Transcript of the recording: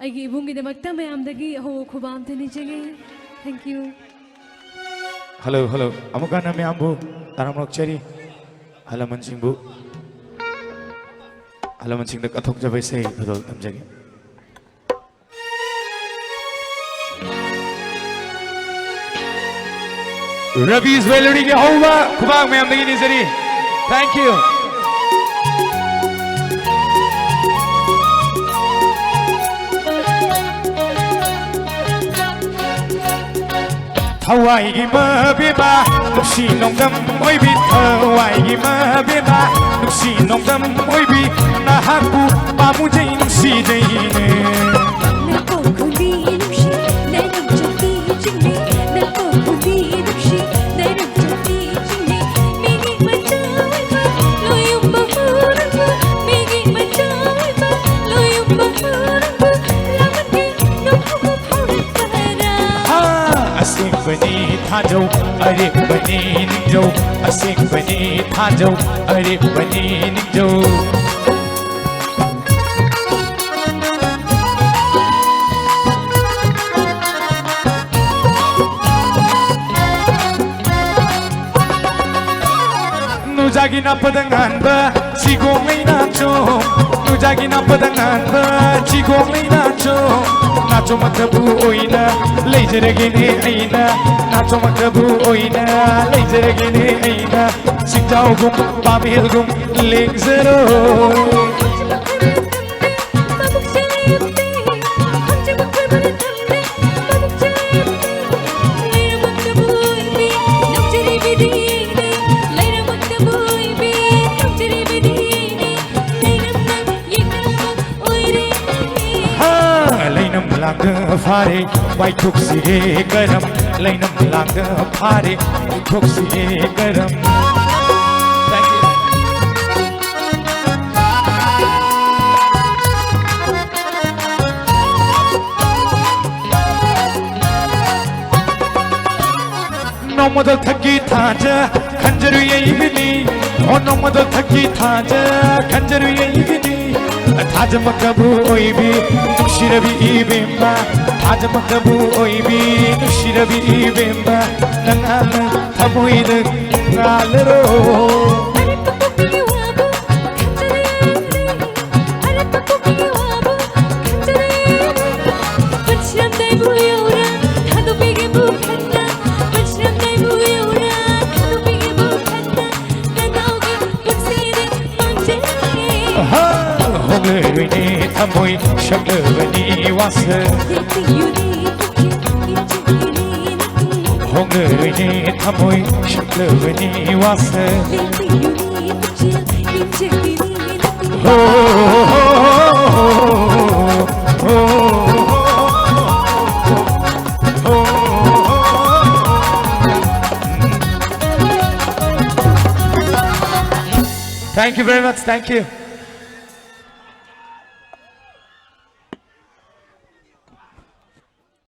ꯑꯩꯒꯤ ꯏꯕꯨꯡꯒꯤꯗꯃꯛꯇ ꯃꯌꯥꯝꯗꯒꯤ ꯑꯍꯣꯕ ꯈꯨꯕꯥꯝ ꯊꯅꯤꯖꯒꯦ thank you Hello hello amukana miyambu taramrokchari halamansinbu halamansinda kathokjabai sei thadol tamjage Ravi's Valerie ke hova khubang miyamdagi nizari thank you Hawaii gi ma be ba nusi nong dam oi bi Hawaii gi ma be ba nusi nong dam oi bi na haku pa mu jai nusi dai ne na ko khudi nushi na nam chati chingni na ko khudi nushi na nam chati chingni megi machai ba loyum bahura ba megi machai ba loyum bahura ba lamati no ko phaurat para Asing bani thajau arif bani ningjau Asing bani thajau arif bani ningjau Nujagi na padangan ba sigong may nacho Nujagi na padangan ba sigong may nacho Nacho matabu oina leizeragene aina Nacho matabu oina leizeragene aina Singjao gum pamil gum lengzero Phare wai thuk si garam lainam lang phare thuk si garam Thank you No model thaki thaja khanjaru yai bini Oh no model thaki thaja khanjaru yai bini Thaj makabu oibi nushirabi ibemba Thaj makabu oibi nushirabi ibemba Nangala thamoida ngalero Hongerine thamoi shaglevani wasa Hongerine thamoi shaglevani wasa Thank you very much, thank you.